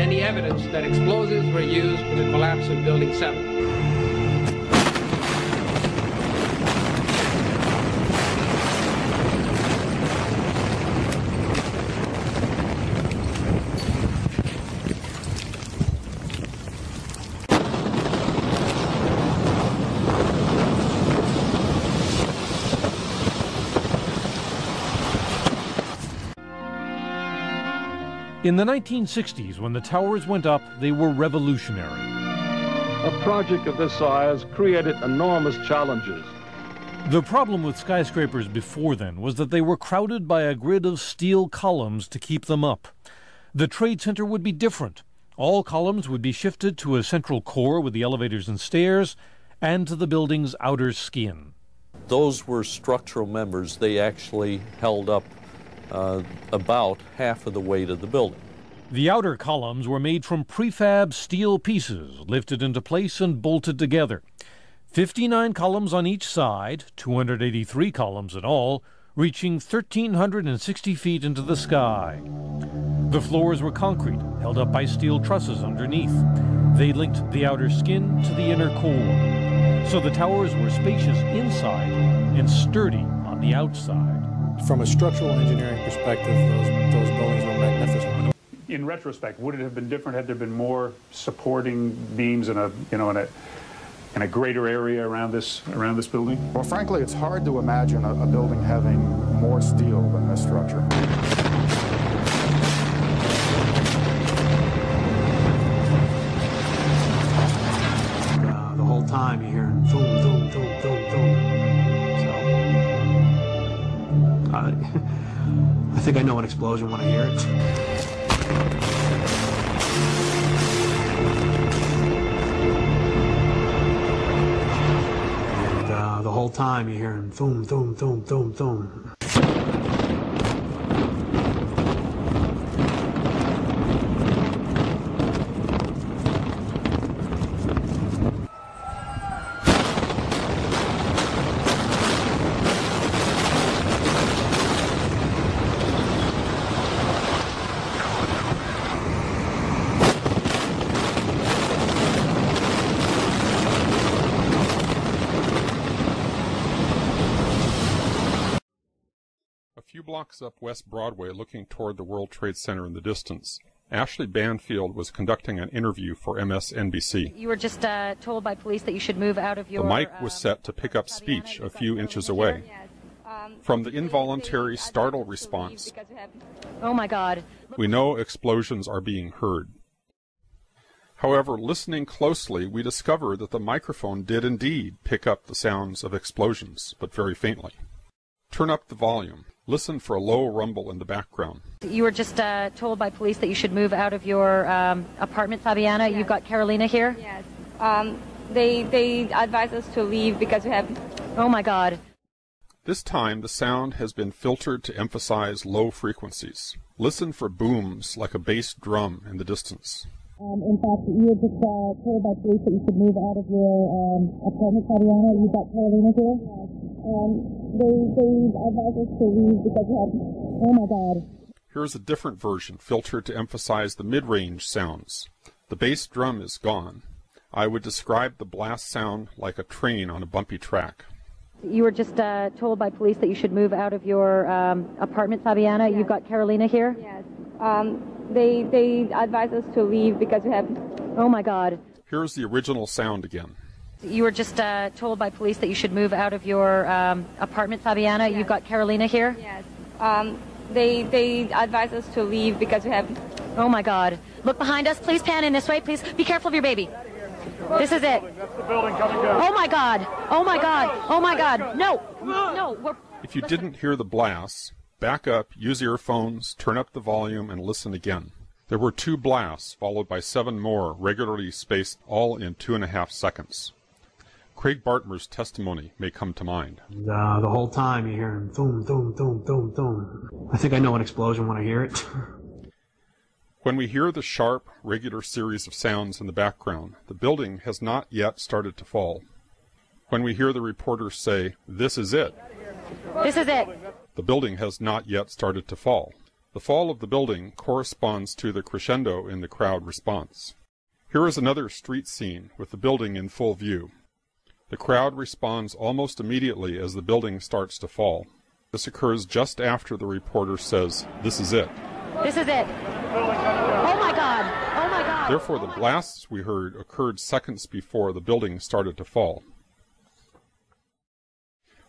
any evidence that explosives were used in the collapse of Building 7. In the 1960s, when the towers went up, they were revolutionary. A project of this size created enormous challenges. The problem with skyscrapers before then was that they were crowded by a grid of steel columns to keep them up. The Trade Center would be different. All columns would be shifted to a central core with the elevators and stairs, and to the building's outer skin. Those were structural members. They actually held up about half of the weight of the building. The outer columns were made from prefab steel pieces, lifted into place and bolted together. 59 columns on each side, 283 columns in all, reaching 1,360 feet into the sky. The floors were concrete, held up by steel trusses underneath. They linked the outer skin to the inner core. So the towers were spacious inside and sturdy on the outside. From a structural engineering perspective, those buildings were magnificent. In retrospect, would it have been different had there been more supporting beams in a greater area around this building? Well, frankly, it's hard to imagine a building having more steel than this structure. The whole time you're hearing boom, boom, boom, boom, boom. I think I know an explosion when I hear it. And the whole time you're hearing boom, boom, boom, boom, boom. A few blocks up West Broadway, looking toward the World Trade Center in the distance, Ashley Banfield was conducting an interview for MSNBC. You were just told by police that you should move out of your... The mic was set to pick up speech a few inches away. From the involuntary startle response, oh my God, we know explosions are being heard. However, listening closely, we discover that the microphone did indeed pick up the sounds of explosions, but very faintly. Turn up the volume. Listen for a low rumble in the background. You were just told by police that you should move out of your apartment, Fabiana. Yes. You've got Carolina here? Yes. They advised us to leave because we have... Oh my God. This time the sound has been filtered to emphasize low frequencies. Listen for booms like a bass drum in the distance. In fact, you were just told by police that you should move out of your apartment, Fabiana. You've got Carolina here? Yes. They advised us to leave because we have... Oh my God. Here's a different version, filtered to emphasize the mid-range sounds. The bass drum is gone. I would describe the blast sound like a train on a bumpy track. You were just told by police that you should move out of your apartment, Fabiana. Yes. You've got Carolina here? Yes. They advised us to leave because we have... Oh my God. Here's the original sound again. You were just told by police that you should move out of your apartment, Fabiana. Yes. You've got Carolina here? Yes. They advised us to leave because we have... Oh my God. Look behind us. Please pan in this way. Please be careful of your baby. This is it. That's the building coming down. Oh my God. Oh my God. Oh my God. No. No. If you didn't hear the blasts, back up, use earphones, turn up the volume, and listen again. There were 2 blasts, followed by 7 more, regularly spaced, all in 2.5 seconds. Craig Bartmer's testimony may come to mind. The whole time you're hearing boom, boom, boom, boom, boom. I think I know an explosion when I hear it. When we hear the sharp, regular series of sounds in the background, the building has not yet started to fall. When we hear the reporters say, "This is it," this is it, the building has not yet started to fall. The fall of the building corresponds to the crescendo in the crowd response. Here is another street scene with the building in full view. The crowd responds almost immediately as the building starts to fall. This occurs just after the reporter says, "This is it." This is it. Oh my God. Oh my God. Therefore, the blasts we heard occurred seconds before the building started to fall.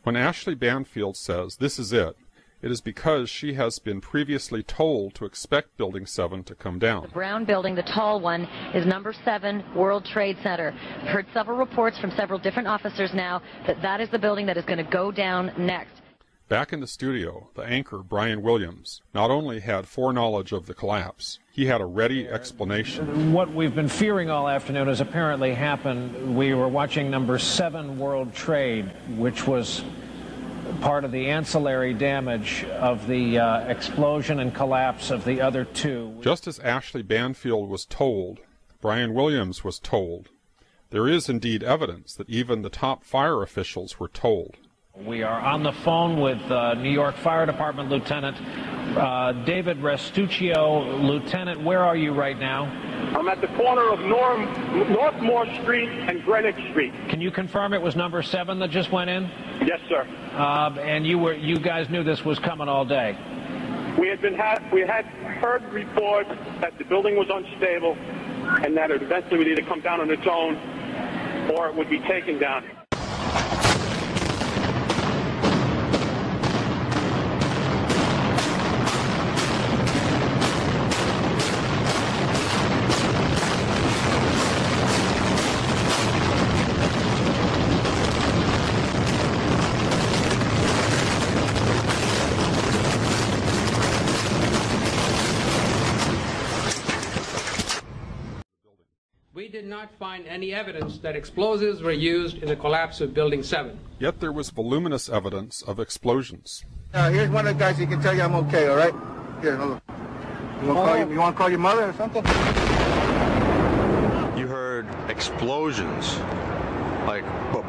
When Ashley Banfield says, "This is it," it is because she has been previously told to expect Building 7 to come down. The brown building, the tall one, is number 7 World Trade Center. I've heard several reports from several different officers now that that is the building that is going to go down next. Back in the studio, the anchor, Brian Williams, not only had foreknowledge of the collapse, he had a ready explanation. What we've been fearing all afternoon has apparently happened. We were watching number 7 World Trade, which was part of the ancillary damage of the explosion and collapse of the other two. Just as Ashley Banfield was told, Brian Williams was told. There is indeed evidence that even the top fire officials were told. We are on the phone with New York Fire Department Lieutenant David Restuccio. Lieutenant, where are you right now? I'm at the corner of Northmore Street and Greenwich Street. Can you confirm it was number 7 that just went in? Yes, sir. And you guys knew this was coming all day? We had heard reports that the building was unstable and that it eventually would either come down on its own or it would be taken down. We did not find any evidence that explosives were used in the collapse of Building 7. Yet there was voluminous evidence of explosions. Here's one of the guys who can tell you I'm okay, all right? Here, hold on. You want to call your mother or something? You heard explosions, like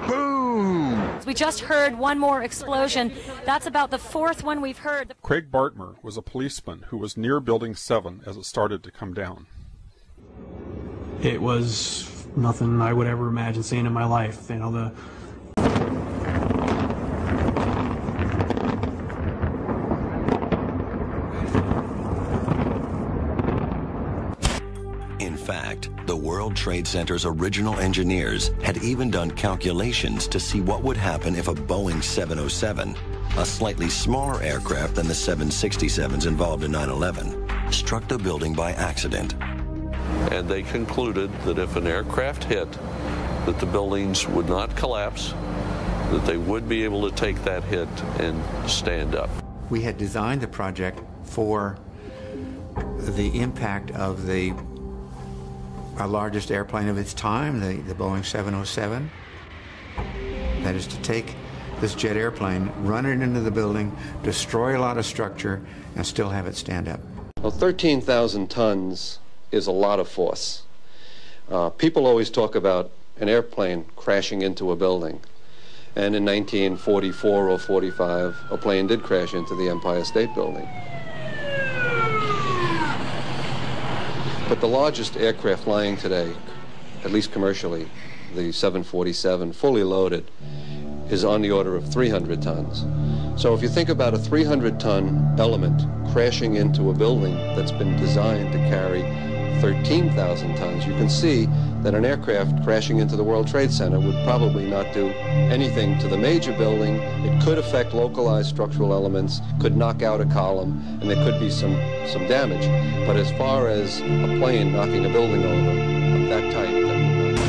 boom. We just heard one more explosion. That's about the 4th one we've heard. Craig Bartmer was a policeman who was near Building 7 as it started to come down. It was nothing I would ever imagine seeing in my life. You know, In fact, the World Trade Center's original engineers had even done calculations to see what would happen if a Boeing 707, a slightly smaller aircraft than the 767s involved in 9/11, struck the building by accident. And they concluded that if an aircraft hit, that the buildings would not collapse, that they would be able to take that hit and stand up. We had designed the project for the impact of our largest airplane of its time, the Boeing 707. That is to take this jet airplane, run it into the building, destroy a lot of structure, and still have it stand up. Well, 13,000 tons is a lot of force. People always talk about an airplane crashing into a building. And in 1944 or 45, a plane did crash into the Empire State Building. But the largest aircraft flying today, at least commercially, the 747, fully loaded, is on the order of 300 tons. So if you think about a 300-ton element crashing into a building that's been designed to carry 13,000 tons, you can see that an aircraft crashing into the World Trade Center would probably not do anything to the major building. It could affect localized structural elements, could knock out a column, and there could be some damage. But as far as a plane knocking a building over of that type, that would not.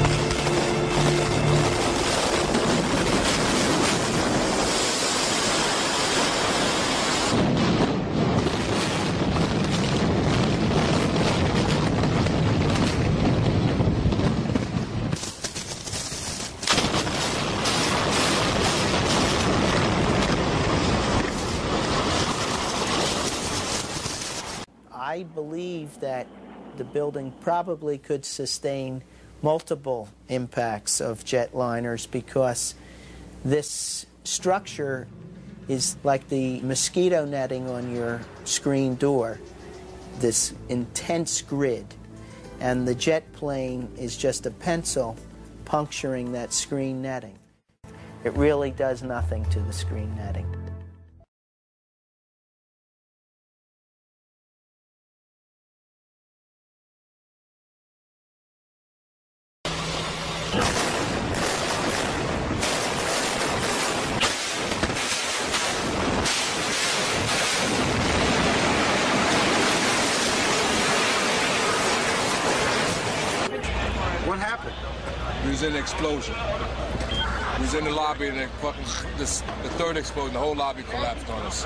I believe that the building probably could sustain multiple impacts of jetliners because this structure is like the mosquito netting on your screen door, this intense grid. And the jet plane is just a pencil puncturing that screen netting. It really does nothing to the screen netting. What happened? We was in an explosion. We was in the lobby and then fucking the third explosion, the whole lobby collapsed on us.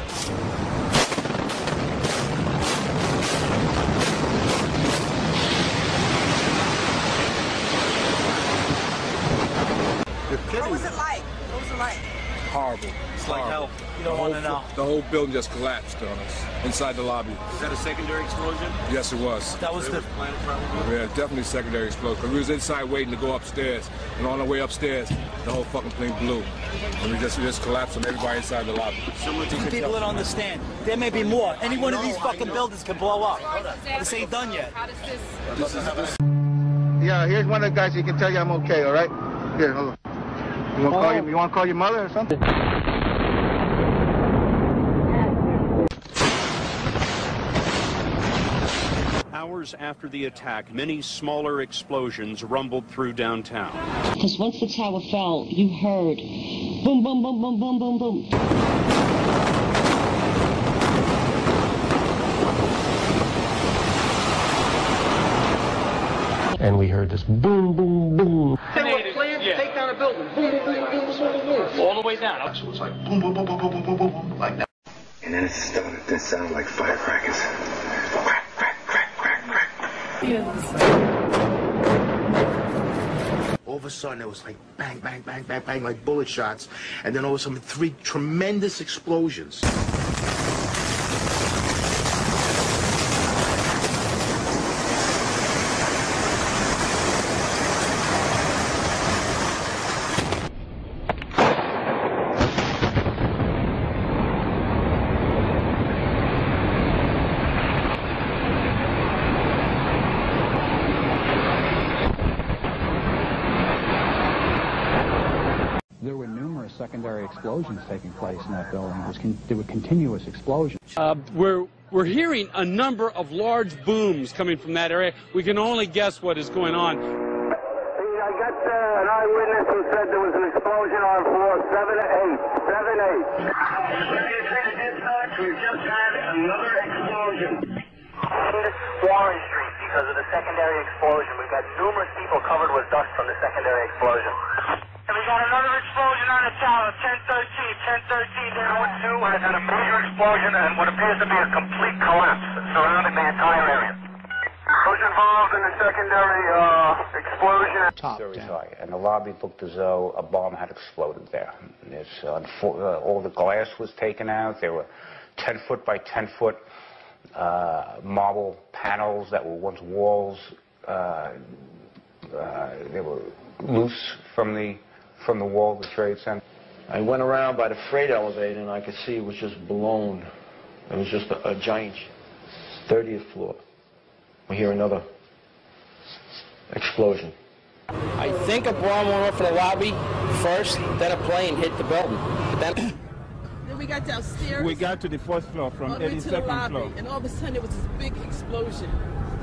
What was it like? What was it like? Horrible. It's like hell. You don't want to know. The whole building just collapsed on us inside the lobby. Was that a secondary explosion? Yes, it was. That was the planet probably? Yeah, definitely secondary explosion. We was inside waiting to go upstairs, and on our way upstairs, the whole fucking thing blew. And we just collapsed on everybody inside the lobby. People don't understand. There may be more. Any one of these fucking buildings can blow up. This ain't done yet. Yeah, here's one of the guys who can tell you I'm okay, all right? Here, hold on. You want to call your mother or something? Hours after the attack, many smaller explosions rumbled through downtown. Because once the tower fell, you heard boom, boom, boom, boom, boom, boom, boom. And we heard this boom, boom, boom. They were planned to take down a building. Boom, boom, boom, boom, boom, boom. All the way down. So it was like boom, boom, boom, boom, boom, boom, boom, boom, like that. And then it started to sound like firecrackers. Crack, crack, crack, crack, crack. All of a sudden, it was like bang, bang, bang, bang, bang, like bullet shots. And then all of a sudden, 3 tremendous explosions. There were numerous secondary explosions taking place in that building. There were continuous explosions. We're hearing a number of large booms coming from that area. We can only guess what is going on. I got an eyewitness who said there was an explosion on floor 7-8. 7-8. We just had another explosion. Warren Street because of the secondary explosion. We've got numerous people covered with dust from the secondary explosion. And we got another explosion on the tower, 1013. 1013 down 2 has had a major explosion and what appears to be a complete collapse surrounding the entire area. Who's involved in the secondary explosion? And the lobby looked as though a bomb had exploded there. All the glass was taken out. There were 10-foot by 10-foot marble panels that were once walls. They were loose from the wall of the Trade Center. I went around by the freight elevator and I could see it was just blown. It was just a giant 30th floor. We hear another explosion. I think a bomb went off in the lobby first, then a plane hit the building. Then we got downstairs. We got to the 4th floor from 82nd floor. And all of a sudden there was this big explosion.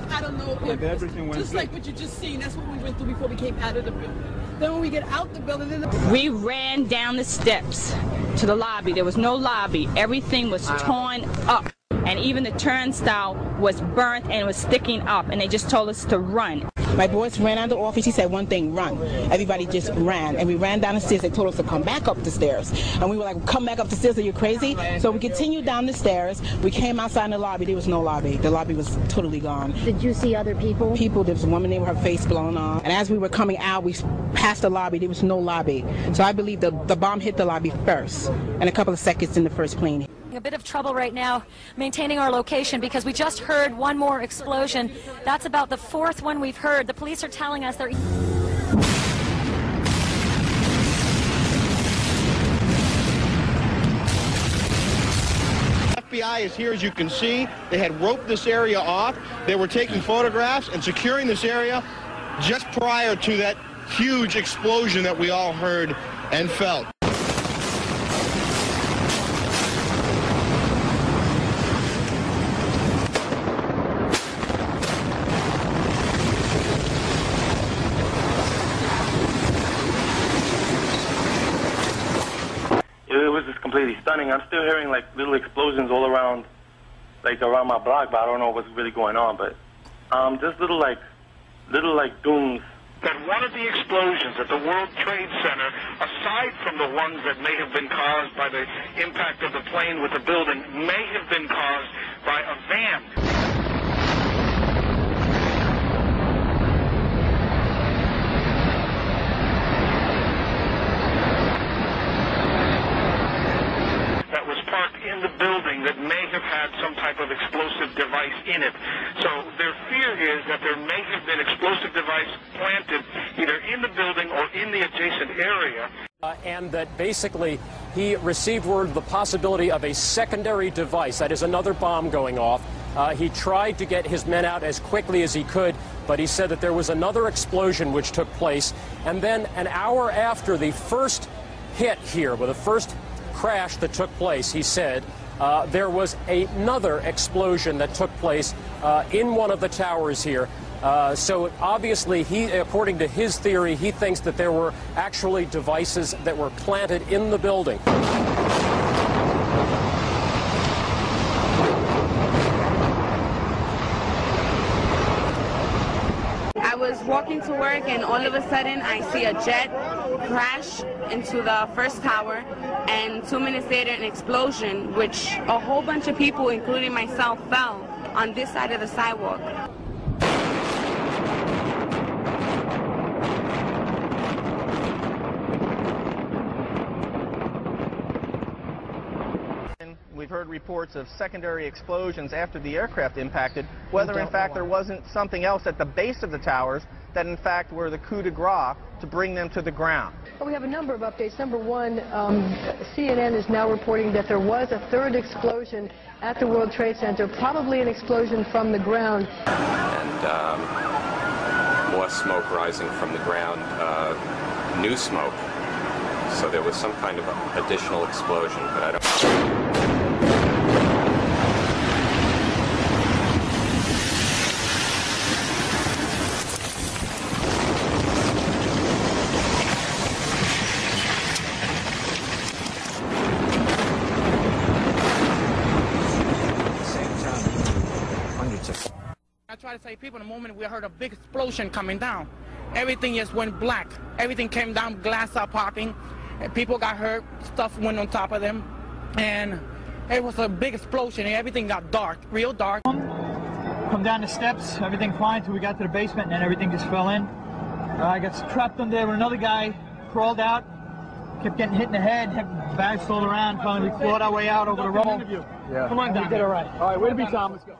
I don't know if everything went just like what you just seen. That's what we went through before we came out of the building. Then when we get out the building, we ran down the steps to the lobby. There was no lobby. Everything was torn up. And even the turnstile was burnt and was sticking up. And they just told us to run. My boss ran out of the office. He said one thing, run. Everybody just ran. And we ran down the stairs. They told us to come back up the stairs. And we were like, come back up the stairs, are you crazy? So we continued down the stairs. We came outside in the lobby. There was no lobby. The lobby was totally gone. Did you see other people? People. There was a woman there with her face blown off. And as we were coming out, we passed the lobby. There was no lobby. So I believe the bomb hit the lobby first. And a couple of seconds in the first plane. A bit of trouble right now maintaining our location because we just heard one more explosion. That's about the 4th one we've heard. The police are telling us they're... FBI is here, as you can see. They had roped this area off. They were taking photographs and securing this area just prior to that huge explosion that we all heard and felt. It was just completely stunning. I'm still hearing like little explosions all around, like around my block, but I don't know what's really going on. But just little dooms. That one of the explosions at the World Trade Center, aside from the ones that may have been caused by the impact of the plane with the building, may have been caused by a van. In the building that may have had some type of explosive device in it. So their fear is that there may have been explosive device planted either in the building or in the adjacent area. And that basically he received word of the possibility of a secondary device, that is another bomb going off. He tried to get his men out as quickly as he could, but he said that there was another explosion which took place. And then an hour after the first hit here, with the first crash that took place, he said, there was another explosion that took place in one of the towers here. So obviously, according to his theory, he thinks that there were actually devices that were planted in the building. I was walking to work and all of a sudden I see a jet crash into the first tower, and 2 minutes later an explosion, which a whole bunch of people, including myself, fell on this side of the sidewalk. We've heard reports of secondary explosions after the aircraft impacted, whether in fact there wasn't something else at the base of the towers that in fact were the coup de grace to bring them to the ground. Well, we have a number of updates. Number one, CNN is now reporting that there was a third explosion at the World Trade Center, probably an explosion from the ground. And more smoke rising from the ground, new smoke. So there was some kind of additional explosion, but I don't... I try to say people, the moment we heard a big explosion coming down, everything just went black. Everything came down, glass are popping, and people got hurt, stuff went on top of them, and it was a big explosion, and everything got dark, real dark. Come down the steps, everything fine until we got to the basement, and then everything just fell in. I got trapped under there when another guy crawled out, kept getting hit in the head, had bags floating around, finally we clawed our way out over the roll. Yeah. Come on down. You did all right. All right, way to be, Tom. Let's go.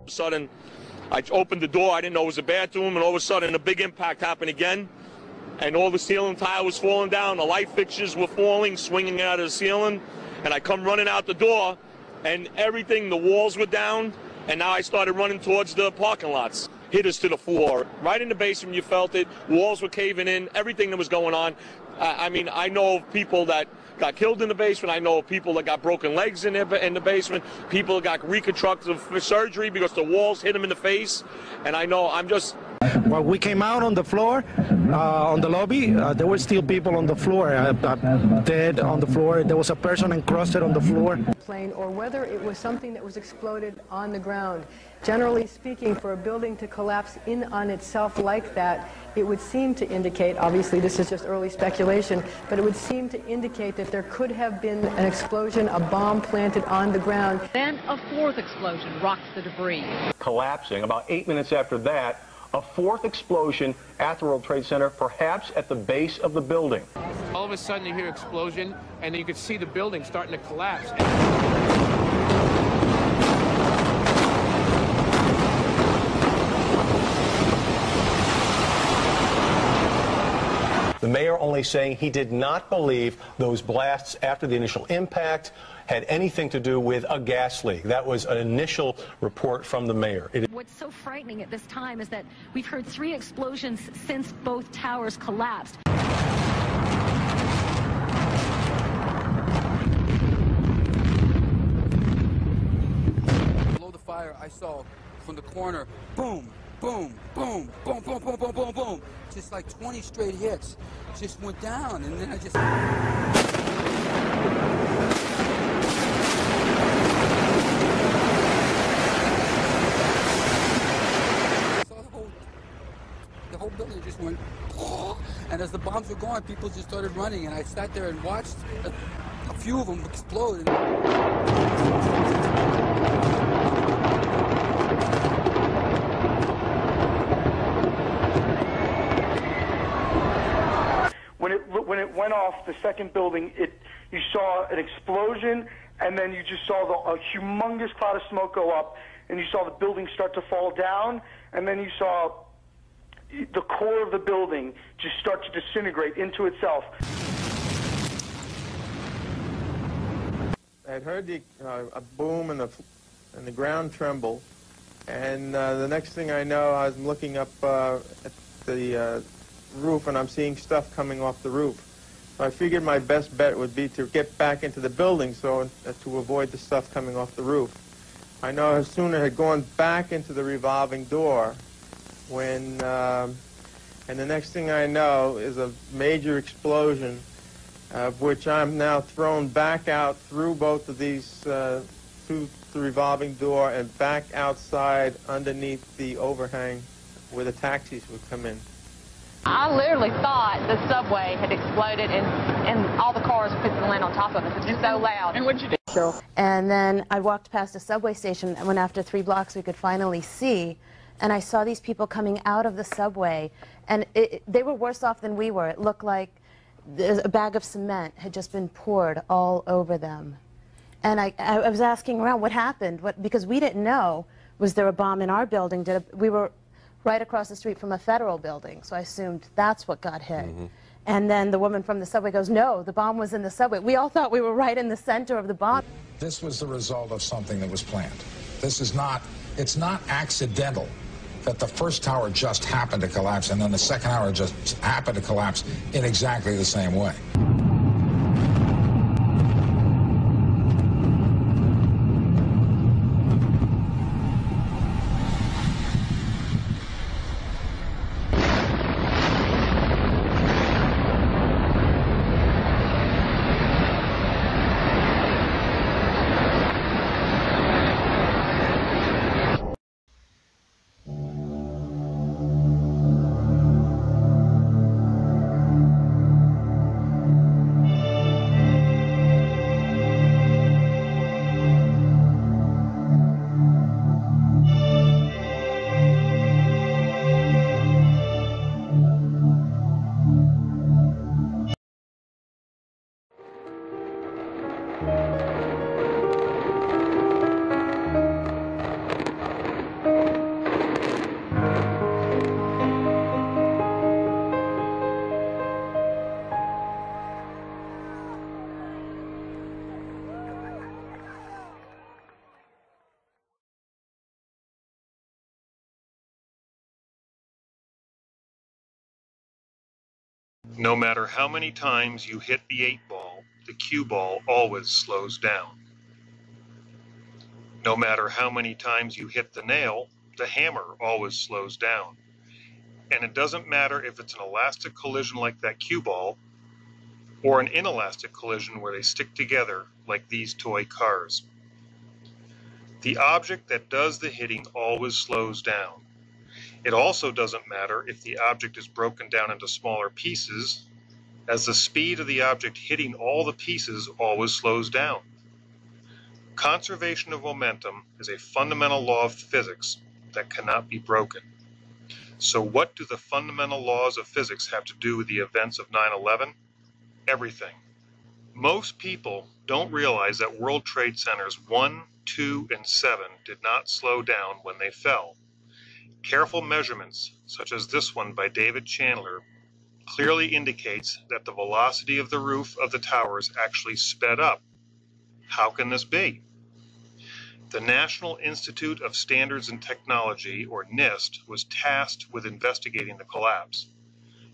Sudden, I opened the door, I didn't know it was a bathroom, and all of a sudden a big impact happened again, and all the ceiling tile was falling down, the light fixtures were falling, swinging out of the ceiling, and I come running out the door, and everything, the walls were down, and now I started running towards the parking lots. Hit us to the floor. Right in the basement, you felt it, walls were caving in, everything that was going on. I mean, I know of people that got killed in the basement. I know of people that got broken legs in the basement. People that got reconstructive surgery because the walls hit them in the face. And I know, I'm just... Well, we came out on the floor, on the lobby. There were still people on the floor, dead on the floor. There was a person encrusted on the floor. Plane, or whether it was something that was exploded on the ground. Generally speaking, for a building to collapse in on itself like that, it would seem to indicate, obviously this is just early speculation, but it would seem to indicate that there could have been an explosion, a bomb planted on the ground. Then a fourth explosion rocks the debris. Collapsing. About 8 minutes after that, a fourth explosion at the World Trade Center, perhaps at the base of the building. All of a sudden you hear an explosion, and then you could see the building starting to collapse. The mayor only saying he did not believe those blasts after the initial impact had anything to do with a gas leak. That was an initial report from the mayor. What's so frightening at this time is that we've heard 3 explosions since both towers collapsed. Below the fire, I saw from the corner, boom, boom, boom, boom, boom, boom, boom, boom, boom. Just like 20 straight hits. Just went down, and then I just... The whole building just went, and as the bombs were going, people just started running, and I sat there and watched a few of them explode. When it went off, the second building, you saw an explosion, and then you just saw a humongous cloud of smoke go up, and you saw the building start to fall down, and then you saw the core of the building just start to disintegrate into itself. I had heard a boom and the ground tremble, and the next thing I know, I was looking up at the roof, and I'm seeing stuff coming off the roof. So I figured my best bet would be to get back into the building so to avoid the stuff coming off the roof. I no sooner had gone back into the revolving door when, and the next thing I know is a major explosion, of which I'm now thrown back out through both of these, through the revolving door and back outside underneath the overhang where the taxis would come in. I literally thought the subway had exploded and all the cars were fixing to land on top of us. It's just so loud. And what'd you do? And then I walked past a subway station, and when after 3 blocks we could finally see, and I saw these people coming out of the subway, and they were worse off than we were. It looked like a bag of cement had just been poured all over them. And I was asking around what happened, because we didn't know, was there a bomb in our building? We were right across the street from a federal building, so I assumed that's what got hit. Mm-hmm. And then the woman from the subway goes, no, the bomb was in the subway. We all thought we were right in the center of the bomb. This was the result of something that was planned. This is not, it's not accidental that the first tower just happened to collapse and then the second tower just happened to collapse in exactly the same way. No matter how many times you hit the 8-ball, the cue ball always slows down. No matter how many times you hit the nail, the hammer always slows down. And it doesn't matter if it's an elastic collision like that cue ball, or an inelastic collision where they stick together like these toy cars. The object that does the hitting always slows down. It also doesn't matter if the object is broken down into smaller pieces, as the speed of the object hitting all the pieces always slows down. Conservation of momentum is a fundamental law of physics that cannot be broken. So what do the fundamental laws of physics have to do with the events of 9/11? Everything. Most people don't realize that World Trade Centers 1, 2, and 7 did not slow down when they fell. Careful measurements, such as this one by David Chandler, clearly indicates that the velocity of the roof of the towers actually sped up. How can this be? The National Institute of Standards and Technology, or NIST, was tasked with investigating the collapse,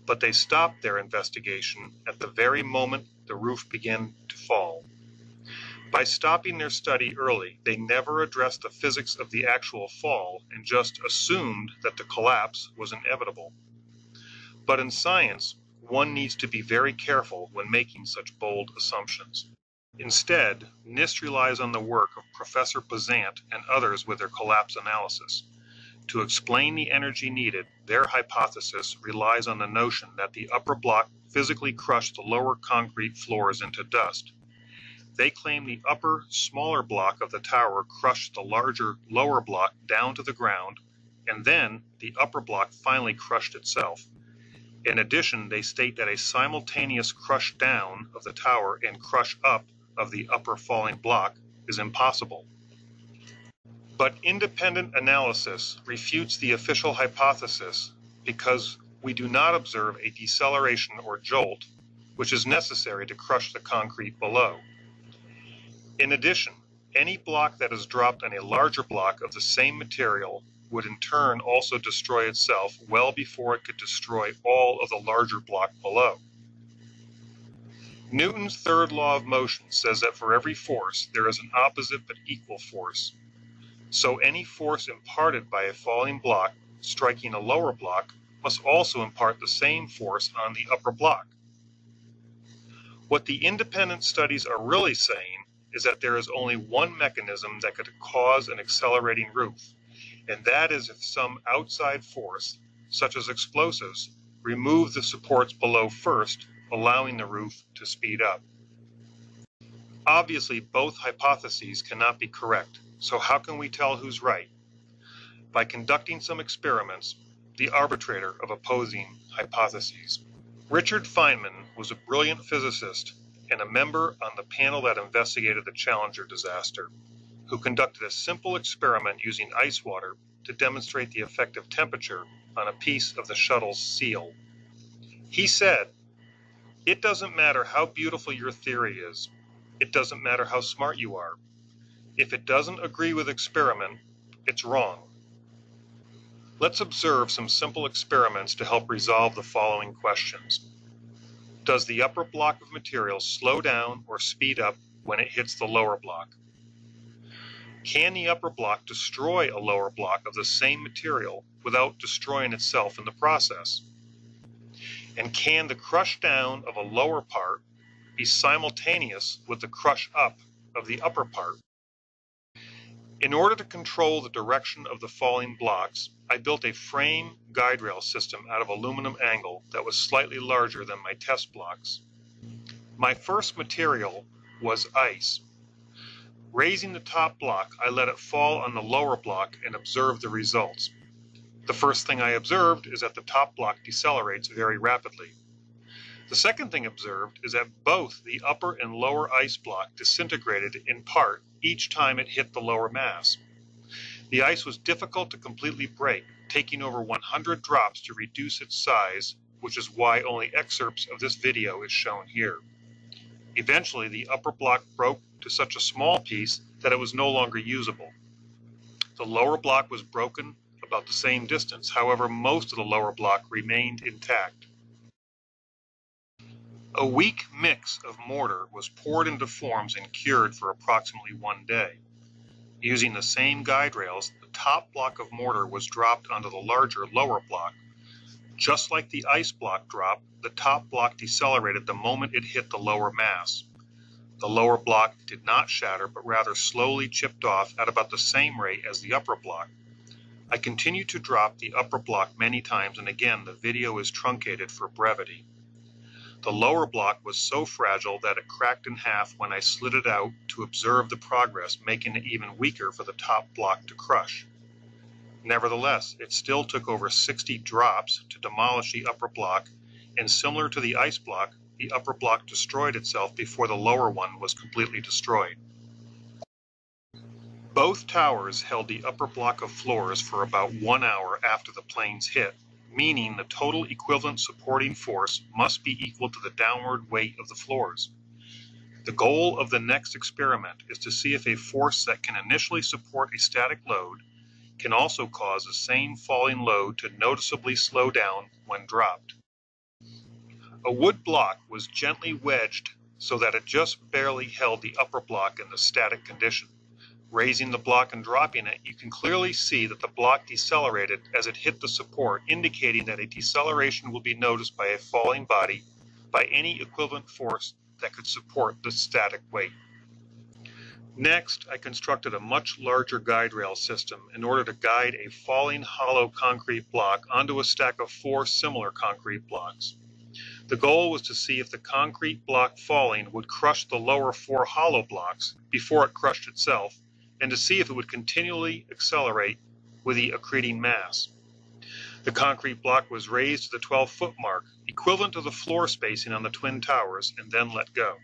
but they stopped their investigation at the very moment the roof began to fall. By stopping their study early, they never addressed the physics of the actual fall and just assumed that the collapse was inevitable. But in science, one needs to be very careful when making such bold assumptions. Instead, NIST relies on the work of Professor Bazant and others with their collapse analysis. To explain the energy needed, their hypothesis relies on the notion that the upper block physically crushed the lower concrete floors into dust. They claim the upper, smaller block of the tower crushed the larger, lower block down to the ground, and then the upper block finally crushed itself. In addition, they state that a simultaneous crush down of the tower and crush up of the upper falling block is impossible. But independent analysis refutes the official hypothesis because we do not observe a deceleration or jolt, which is necessary to crush the concrete below. In addition, any block that is dropped on a larger block of the same material would in turn also destroy itself well before it could destroy all of the larger block below. Newton's third law of motion says that for every force there is an opposite but equal force. So any force imparted by a falling block striking a lower block must also impart the same force on the upper block. What the independent studies are really saying is that there is only one mechanism that could cause an accelerating roof, and that is if some outside force, such as explosives, remove the supports below first, allowing the roof to speed up. Obviously, both hypotheses cannot be correct, so how can we tell who's right? By conducting some experiments, the arbitrator of opposing hypotheses. Richard Feynman was a brilliant physicist and a member on the panel that investigated the Challenger disaster, who conducted a simple experiment using ice water to demonstrate the effect of temperature on a piece of the shuttle's seal. He said, "It doesn't matter how beautiful your theory is. It doesn't matter how smart you are. If it doesn't agree with experiment, it's wrong." Let's observe some simple experiments to help resolve the following questions. Does the upper block of material slow down or speed up when it hits the lower block? Can the upper block destroy a lower block of the same material without destroying itself in the process? And can the crush down of a lower part be simultaneous with the crush up of the upper part? In order to control the direction of the falling blocks, I built a frame guide rail system out of aluminum angle that was slightly larger than my test blocks. My first material was ice. Raising the top block, I let it fall on the lower block and observed the results. The first thing I observed is that the top block decelerates very rapidly. The second thing observed is that both the upper and lower ice block disintegrated in part each time it hit the lower mass. The ice was difficult to completely break, taking over 100 drops to reduce its size, which is why only excerpts of this video is shown here. Eventually, the upper block broke to such a small piece that it was no longer usable. The lower block was broken about the same distance, however, most of the lower block remained intact. A weak mix of mortar was poured into forms and cured for approximately 1 day. Using the same guide rails, the top block of mortar was dropped onto the larger lower block. Just like the ice block drop, the top block decelerated the moment it hit the lower mass. The lower block did not shatter, but rather slowly chipped off at about the same rate as the upper block. I continued to drop the upper block many times, and again, the video is truncated for brevity. The lower block was so fragile that it cracked in half when I slid it out to observe the progress, making it even weaker for the top block to crush. Nevertheless, it still took over 60 drops to demolish the upper block, and similar to the ice block, the upper block destroyed itself before the lower one was completely destroyed. Both towers held the upper block of floors for about 1 hour after the planes hit, meaning the total equivalent supporting force must be equal to the downward weight of the floors. The goal of the next experiment is to see if a force that can initially support a static load can also cause the same falling load to noticeably slow down when dropped. A wood block was gently wedged so that it just barely held the upper block in the static condition. Raising the block and dropping it, you can clearly see that the block decelerated as it hit the support, indicating that a deceleration will be noticed by a falling body by any equivalent force that could support the static weight. Next, I constructed a much larger guide rail system in order to guide a falling hollow concrete block onto a stack of 4 similar concrete blocks. The goal was to see if the concrete block falling would crush the lower 4 hollow blocks before it crushed itself, and to see if it would continually accelerate with the accreting mass. The concrete block was raised to the 12-foot mark, equivalent to the floor spacing on the twin towers, and then let go.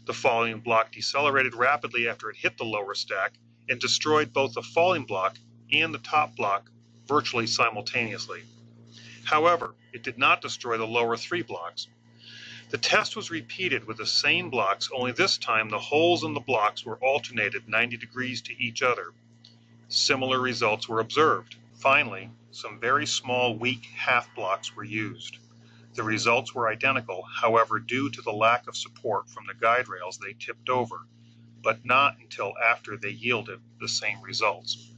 The falling block decelerated rapidly after it hit the lower stack and destroyed both the falling block and the top block virtually simultaneously. However, it did not destroy the lower 3 blocks. The test was repeated with the same blocks, only this time the holes in the blocks were alternated 90 degrees to each other. Similar results were observed. Finally, some very small, weak half blocks were used. The results were identical, however, due to the lack of support from the guide rails they tipped over, but not until after they yielded the same results.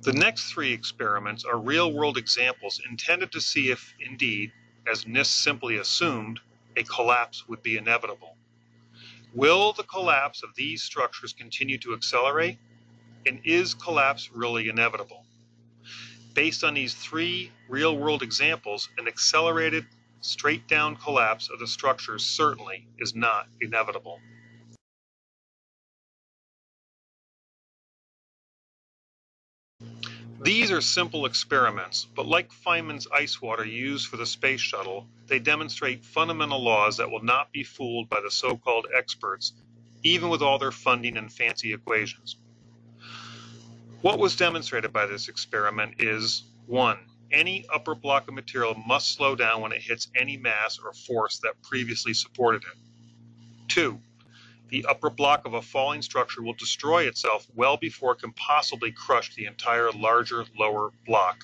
The next 3 experiments are real-world examples intended to see if, indeed, as NIST simply assumed, a collapse would be inevitable. Will the collapse of these structures continue to accelerate? And is collapse really inevitable? Based on these 3 real-world examples, an accelerated, straight-down collapse of the structures certainly is not inevitable. These are simple experiments, but like Feynman's ice water used for the space shuttle, they demonstrate fundamental laws that will not be fooled by the so-called experts, even with all their funding and fancy equations. What was demonstrated by this experiment is, 1. Any upper block of material must slow down when it hits any mass or force that previously supported it. 2. The upper block of a falling structure will destroy itself well before it can possibly crush the entire larger lower block.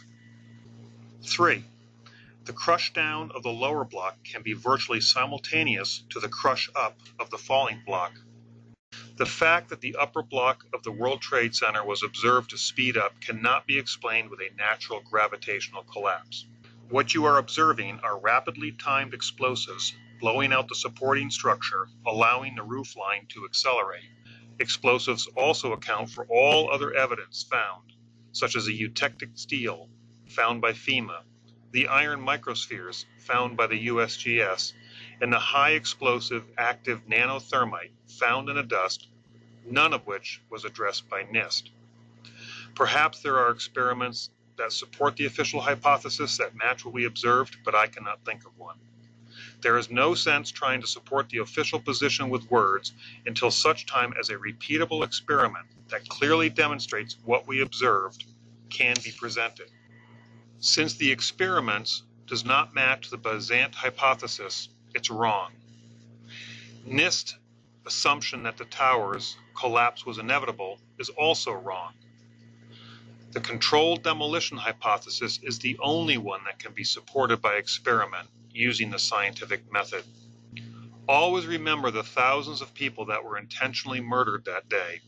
3. The crush down of the lower block can be virtually simultaneous to the crush up of the falling block. The fact that the upper block of the World Trade Center was observed to speed up cannot be explained with a natural gravitational collapse. What you are observing are rapidly timed explosives blowing out the supporting structure, allowing the roof line to accelerate. Explosives also account for all other evidence found, such as the eutectic steel found by FEMA, the iron microspheres found by the USGS, and the high explosive active nano-thermite found in the dust, none of which was addressed by NIST. Perhaps there are experiments that support the official hypothesis that match what we observed, but I cannot think of one. There is no sense trying to support the official position with words until such time as a repeatable experiment that clearly demonstrates what we observed can be presented. Since the experiments does not match the Bazant hypothesis, it's wrong. NIST's assumption that the towers collapse was inevitable is also wrong. The controlled demolition hypothesis is the only one that can be supported by experiment using the scientific method. Always remember the thousands of people that were intentionally murdered that day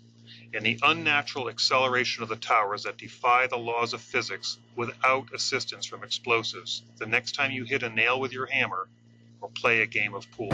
and the unnatural acceleration of the towers that defy the laws of physics without assistance from explosives the next time you hit a nail with your hammer or play a game of pool.